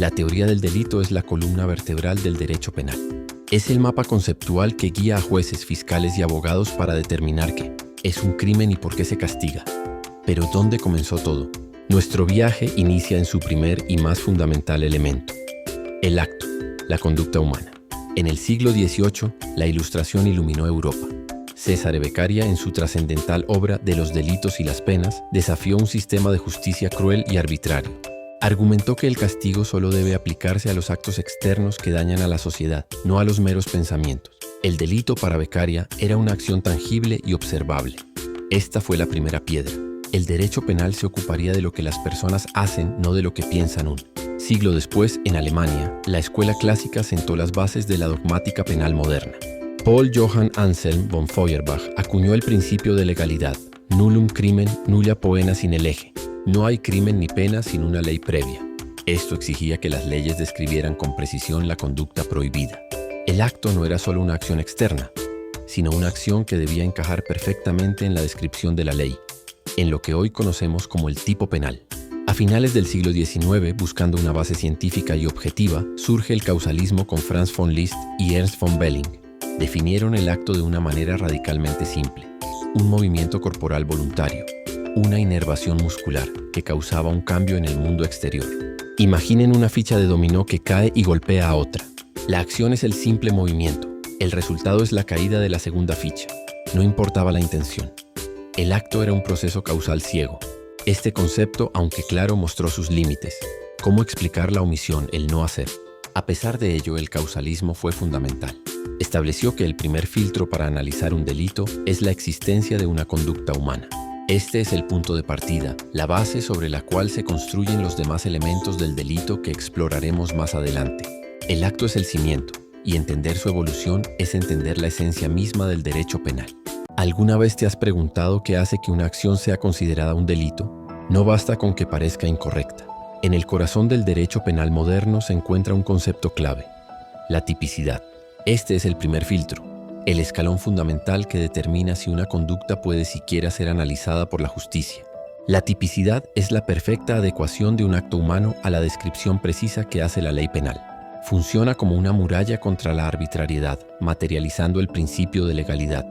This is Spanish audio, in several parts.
La teoría del delito es la columna vertebral del derecho penal. Es el mapa conceptual que guía a jueces, fiscales y abogados para determinar qué es un crimen y por qué se castiga. Pero ¿dónde comenzó todo? Nuestro viaje inicia en su primer y más fundamental elemento: el acto, la conducta humana. En el siglo XVIII, la Ilustración iluminó Europa. Cesare Beccaria, en su trascendental obra De los delitos y las penas, desafió un sistema de justicia cruel y arbitrario. Argumentó que el castigo solo debe aplicarse a los actos externos que dañan a la sociedad, no a los meros pensamientos. El delito para Beccaria era una acción tangible y observable. Esta fue la primera piedra. El derecho penal se ocuparía de lo que las personas hacen, no de lo que piensan un siglo después, en Alemania, la escuela clásica sentó las bases de la dogmática penal moderna. Paul Johann Anselm von Feuerbach acuñó el principio de legalidad: nullum crimen, nulla poena sine lege. No hay crimen ni pena sin una ley previa. Esto exigía que las leyes describieran con precisión la conducta prohibida. El acto no era solo una acción externa, sino una acción que debía encajar perfectamente en la descripción de la ley, en lo que hoy conocemos como el tipo penal. A finales del siglo XIX, buscando una base científica y objetiva, surge el causalismo con Franz von Liszt y Ernst von Belling. Definieron el acto de una manera radicalmente simple: un movimiento corporal voluntario, una inervación muscular que causaba un cambio en el mundo exterior. Imaginen una ficha de dominó que cae y golpea a otra. La acción es el simple movimiento. El resultado es la caída de la segunda ficha. No importaba la intención. El acto era un proceso causal ciego. Este concepto, aunque claro, mostró sus límites. ¿Cómo explicar la omisión, el no hacer? A pesar de ello, el causalismo fue fundamental. Estableció que el primer filtro para analizar un delito es la existencia de una conducta humana. Este es el punto de partida, la base sobre la cual se construyen los demás elementos del delito que exploraremos más adelante. El acto es el cimiento, y entender su evolución es entender la esencia misma del derecho penal. ¿Alguna vez te has preguntado qué hace que una acción sea considerada un delito? No basta con que parezca incorrecta. En el corazón del derecho penal moderno se encuentra un concepto clave: la tipicidad. Este es el primer filtro, el escalón fundamental que determina si una conducta puede siquiera ser analizada por la justicia. La tipicidad es la perfecta adecuación de un acto humano a la descripción precisa que hace la ley penal. Funciona como una muralla contra la arbitrariedad, materializando el principio de legalidad.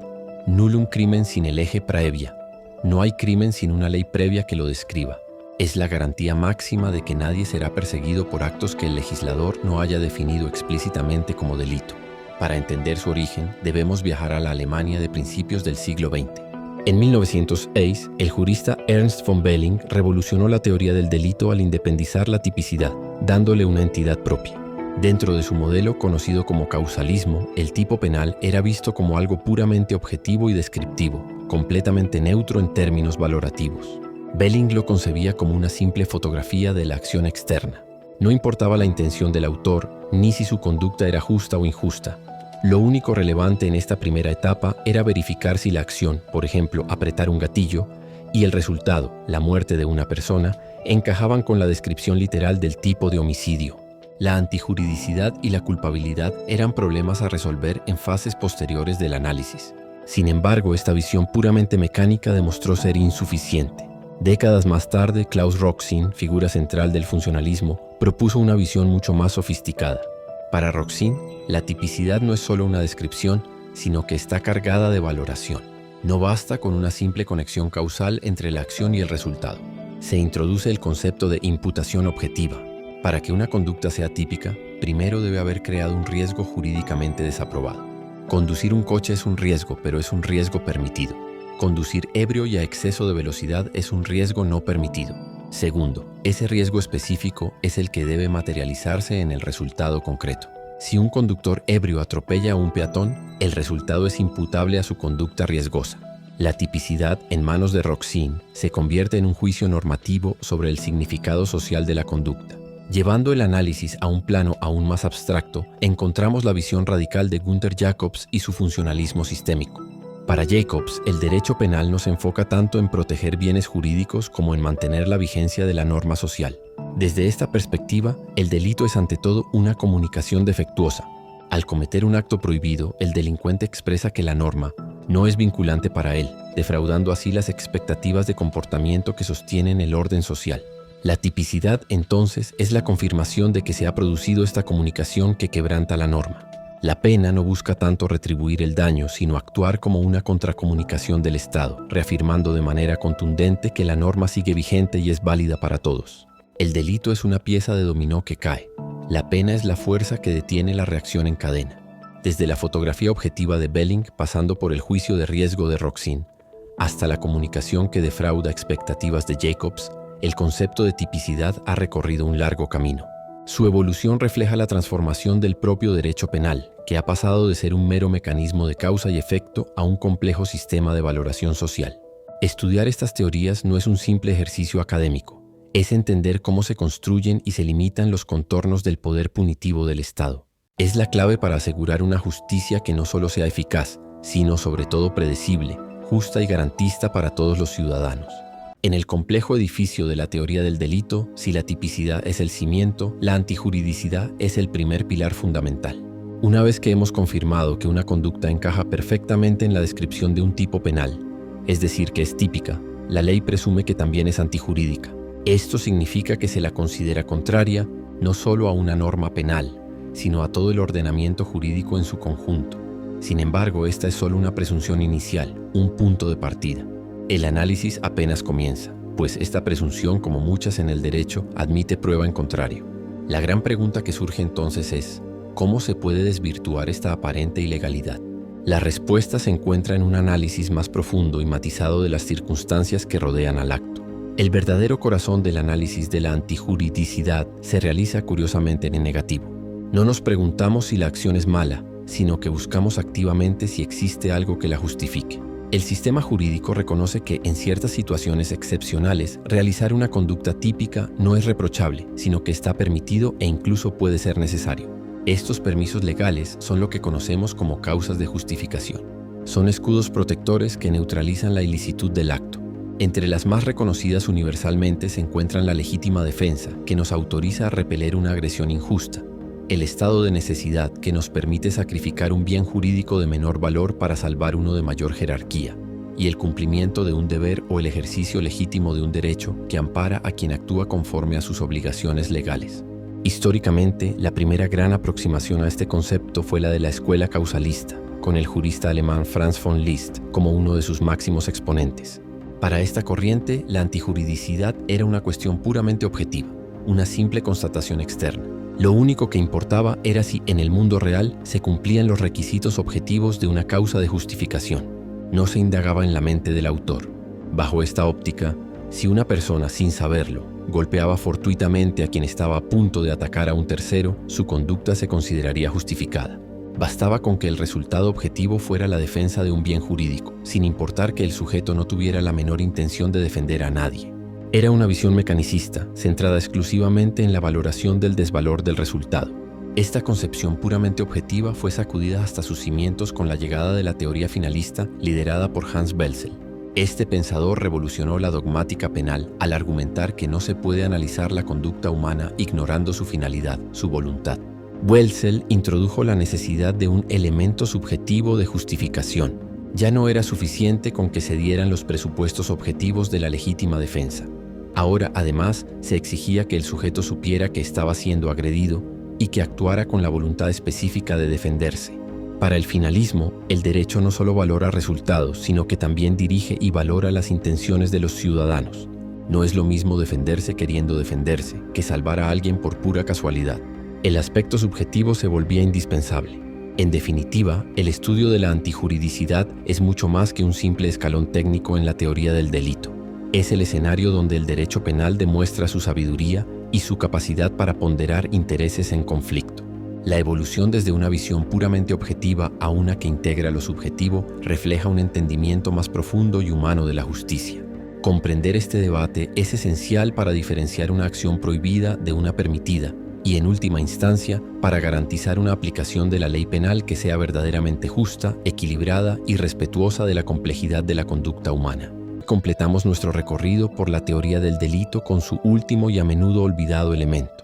Nullum crimen sine lege praevia. No hay crimen sin una ley previa que lo describa. Es la garantía máxima de que nadie será perseguido por actos que el legislador no haya definido explícitamente como delito. Para entender su origen, debemos viajar a la Alemania de principios del siglo XX. En 1906, el jurista Ernst von Belling revolucionó la teoría del delito al independizar la tipicidad, dándole una entidad propia. Dentro de su modelo, conocido como causalismo, el tipo penal era visto como algo puramente objetivo y descriptivo, completamente neutro en términos valorativos. Belling lo concebía como una simple fotografía de la acción externa. No importaba la intención del autor, ni si su conducta era justa o injusta. Lo único relevante en esta primera etapa era verificar si la acción, por ejemplo, apretar un gatillo, y el resultado, la muerte de una persona, encajaban con la descripción literal del tipo de homicidio. La antijuridicidad y la culpabilidad eran problemas a resolver en fases posteriores del análisis. Sin embargo, esta visión puramente mecánica demostró ser insuficiente. Décadas más tarde, Klaus Roxin, figura central del funcionalismo, propuso una visión mucho más sofisticada. Para Roxin, la tipicidad no es solo una descripción, sino que está cargada de valoración. No basta con una simple conexión causal entre la acción y el resultado. Se introduce el concepto de imputación objetiva. Para que una conducta sea típica, primero debe haber creado un riesgo jurídicamente desaprobado. Conducir un coche es un riesgo, pero es un riesgo permitido. Conducir ebrio y a exceso de velocidad es un riesgo no permitido. Segundo, ese riesgo específico es el que debe materializarse en el resultado concreto. Si un conductor ebrio atropella a un peatón, el resultado es imputable a su conducta riesgosa. La tipicidad, en manos de Roxin, se convierte en un juicio normativo sobre el significado social de la conducta. Llevando el análisis a un plano aún más abstracto, encontramos la visión radical de Günther Jacobs y su funcionalismo sistémico. Para Jacobs, el derecho penal no se enfoca tanto en proteger bienes jurídicos como en mantener la vigencia de la norma social. Desde esta perspectiva, el delito es ante todo una comunicación defectuosa. Al cometer un acto prohibido, el delincuente expresa que la norma no es vinculante para él, defraudando así las expectativas de comportamiento que sostienen el orden social. La tipicidad, entonces, es la confirmación de que se ha producido esta comunicación que quebranta la norma. La pena no busca tanto retribuir el daño, sino actuar como una contracomunicación del Estado, reafirmando de manera contundente que la norma sigue vigente y es válida para todos. El delito es una pieza de dominó que cae. La pena es la fuerza que detiene la reacción en cadena. Desde la fotografía objetiva de Belling, pasando por el juicio de riesgo de Roxin, hasta la comunicación que defrauda expectativas de Jacobs, el concepto de tipicidad ha recorrido un largo camino. Su evolución refleja la transformación del propio derecho penal, que ha pasado de ser un mero mecanismo de causa y efecto a un complejo sistema de valoración social. Estudiar estas teorías no es un simple ejercicio académico, es entender cómo se construyen y se limitan los contornos del poder punitivo del Estado. Es la clave para asegurar una justicia que no solo sea eficaz, sino sobre todo predecible, justa y garantista para todos los ciudadanos. En el complejo edificio de la teoría del delito, si la tipicidad es el cimiento, la antijuridicidad es el primer pilar fundamental. Una vez que hemos confirmado que una conducta encaja perfectamente en la descripción de un tipo penal, es decir, que es típica, la ley presume que también es antijurídica. Esto significa que se la considera contraria no solo a una norma penal, sino a todo el ordenamiento jurídico en su conjunto. Sin embargo, esta es solo una presunción inicial, un punto de partida. El análisis apenas comienza, pues esta presunción, como muchas en el derecho, admite prueba en contrario. La gran pregunta que surge entonces es, ¿cómo se puede desvirtuar esta aparente ilegalidad? La respuesta se encuentra en un análisis más profundo y matizado de las circunstancias que rodean al acto. El verdadero corazón del análisis de la antijuridicidad se realiza curiosamente en negativo. No nos preguntamos si la acción es mala, sino que buscamos activamente si existe algo que la justifique. El sistema jurídico reconoce que, en ciertas situaciones excepcionales, realizar una conducta típica no es reprochable, sino que está permitido e incluso puede ser necesario. Estos permisos legales son lo que conocemos como causas de justificación. Son escudos protectores que neutralizan la ilicitud del acto. Entre las más reconocidas universalmente se encuentran la legítima defensa, que nos autoriza a repeler una agresión injusta, el estado de necesidad, que nos permite sacrificar un bien jurídico de menor valor para salvar uno de mayor jerarquía, y el cumplimiento de un deber o el ejercicio legítimo de un derecho que ampara a quien actúa conforme a sus obligaciones legales. Históricamente, la primera gran aproximación a este concepto fue la de la escuela causalista, con el jurista alemán Franz von Liszt como uno de sus máximos exponentes. Para esta corriente, la antijuridicidad era una cuestión puramente objetiva, una simple constatación externa. Lo único que importaba era si en el mundo real se cumplían los requisitos objetivos de una causa de justificación. No se indagaba en la mente del autor. Bajo esta óptica, si una persona, sin saberlo, golpeaba fortuitamente a quien estaba a punto de atacar a un tercero, su conducta se consideraría justificada. Bastaba con que el resultado objetivo fuera la defensa de un bien jurídico, sin importar que el sujeto no tuviera la menor intención de defender a nadie. Era una visión mecanicista, centrada exclusivamente en la valoración del desvalor del resultado. Esta concepción puramente objetiva fue sacudida hasta sus cimientos con la llegada de la teoría finalista liderada por Hans Welzel. Este pensador revolucionó la dogmática penal al argumentar que no se puede analizar la conducta humana ignorando su finalidad, su voluntad. Welzel introdujo la necesidad de un elemento subjetivo de justificación. Ya no era suficiente con que se dieran los presupuestos objetivos de la legítima defensa. Ahora, además, se exigía que el sujeto supiera que estaba siendo agredido y que actuara con la voluntad específica de defenderse. Para el finalismo, el derecho no solo valora resultados, sino que también dirige y valora las intenciones de los ciudadanos. No es lo mismo defenderse queriendo defenderse que salvar a alguien por pura casualidad. El aspecto subjetivo se volvía indispensable. En definitiva, el estudio de la antijuridicidad es mucho más que un simple escalón técnico en la teoría del delito. Es el escenario donde el derecho penal demuestra su sabiduría y su capacidad para ponderar intereses en conflicto. La evolución desde una visión puramente objetiva a una que integra lo subjetivo refleja un entendimiento más profundo y humano de la justicia. Comprender este debate es esencial para diferenciar una acción prohibida de una permitida y, en última instancia, para garantizar una aplicación de la ley penal que sea verdaderamente justa, equilibrada y respetuosa de la complejidad de la conducta humana. Completamos nuestro recorrido por la teoría del delito con su último y a menudo olvidado elemento,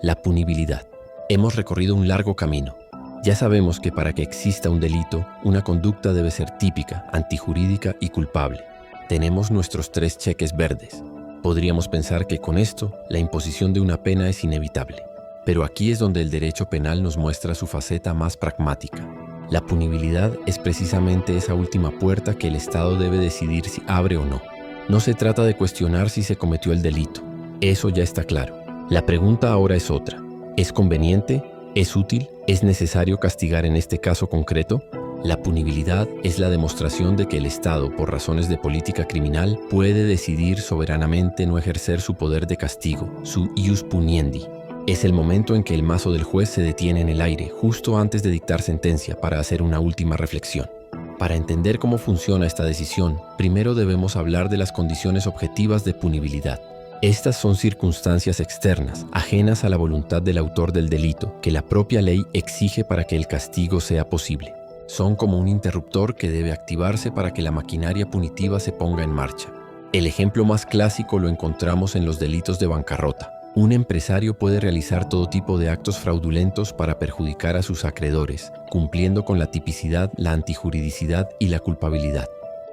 la punibilidad. Hemos recorrido un largo camino. Ya sabemos que para que exista un delito, una conducta debe ser típica, antijurídica y culpable. Tenemos nuestros 3 cheques verdes. Podríamos pensar que con esto, la imposición de una pena es inevitable. Pero aquí es donde el derecho penal nos muestra su faceta más pragmática. La punibilidad es precisamente esa última puerta que el Estado debe decidir si abre o no. No se trata de cuestionar si se cometió el delito. Eso ya está claro. La pregunta ahora es otra. ¿Es conveniente? ¿Es útil? ¿Es necesario castigar en este caso concreto? La punibilidad es la demostración de que el Estado, por razones de política criminal, puede decidir soberanamente no ejercer su poder de castigo, su ius puniendi. Es el momento en que el mazo del juez se detiene en el aire, justo antes de dictar sentencia, para hacer una última reflexión. Para entender cómo funciona esta decisión, primero debemos hablar de las condiciones objetivas de punibilidad. Estas son circunstancias externas, ajenas a la voluntad del autor del delito, que la propia ley exige para que el castigo sea posible. Son como un interruptor que debe activarse para que la maquinaria punitiva se ponga en marcha. El ejemplo más clásico lo encontramos en los delitos de bancarrota. Un empresario puede realizar todo tipo de actos fraudulentos para perjudicar a sus acreedores, cumpliendo con la tipicidad, la antijuridicidad y la culpabilidad.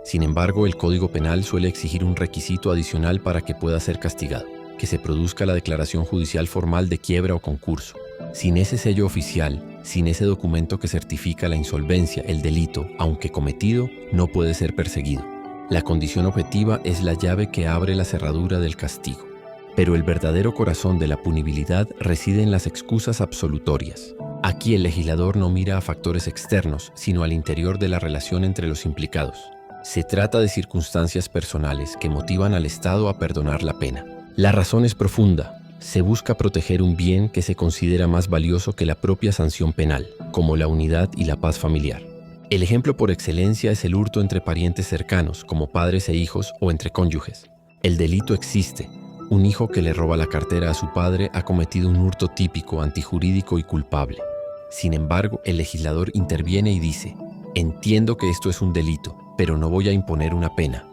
Sin embargo, el Código Penal suele exigir un requisito adicional para que pueda ser castigado, que se produzca la declaración judicial formal de quiebra o concurso. Sin ese sello oficial, sin ese documento que certifica la insolvencia, el delito, aunque cometido, no puede ser perseguido. La condición objetiva es la llave que abre la cerradura del castigo. Pero el verdadero corazón de la punibilidad reside en las excusas absolutorias. Aquí el legislador no mira a factores externos, sino al interior de la relación entre los implicados. Se trata de circunstancias personales que motivan al Estado a perdonar la pena. La razón es profunda. Se busca proteger un bien que se considera más valioso que la propia sanción penal, como la unidad y la paz familiar. El ejemplo por excelencia es el hurto entre parientes cercanos, como padres e hijos o entre cónyuges. El delito existe. Un hijo que le roba la cartera a su padre ha cometido un hurto típico, antijurídico y culpable. Sin embargo, el legislador interviene y dice: entiendo que esto es un delito, pero no voy a imponer una pena.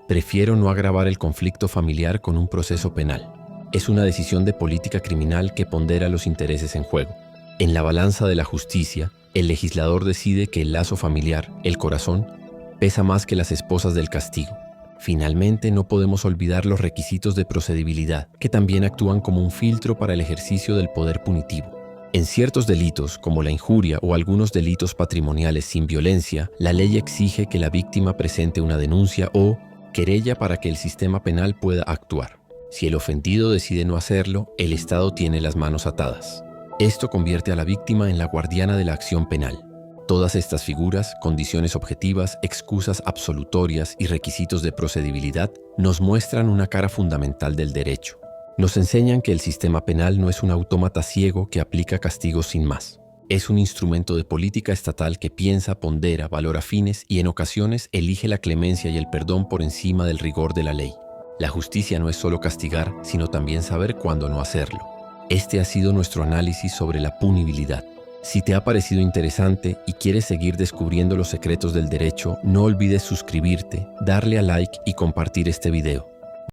Prefiero no agravar el conflicto familiar con un proceso penal. Es una decisión de política criminal que pondera los intereses en juego. En la balanza de la justicia, el legislador decide que el lazo familiar, el corazón, pesa más que las esposas del castigo. Finalmente, no podemos olvidar los requisitos de procedibilidad, que también actúan como un filtro para el ejercicio del poder punitivo. En ciertos delitos, como la injuria o algunos delitos patrimoniales sin violencia, la ley exige que la víctima presente una denuncia o querella para que el sistema penal pueda actuar. Si el ofendido decide no hacerlo, el Estado tiene las manos atadas. Esto convierte a la víctima en la guardiana de la acción penal. Todas estas figuras, condiciones objetivas, excusas absolutorias y requisitos de procedibilidad nos muestran una cara fundamental del derecho. Nos enseñan que el sistema penal no es un autómata ciego que aplica castigos sin más. Es un instrumento de política estatal que piensa, pondera, valora fines y en ocasiones elige la clemencia y el perdón por encima del rigor de la ley. La justicia no es solo castigar, sino también saber cuándo no hacerlo. Este ha sido nuestro análisis sobre la punibilidad. Si te ha parecido interesante y quieres seguir descubriendo los secretos del derecho, no olvides suscribirte, darle a like y compartir este video.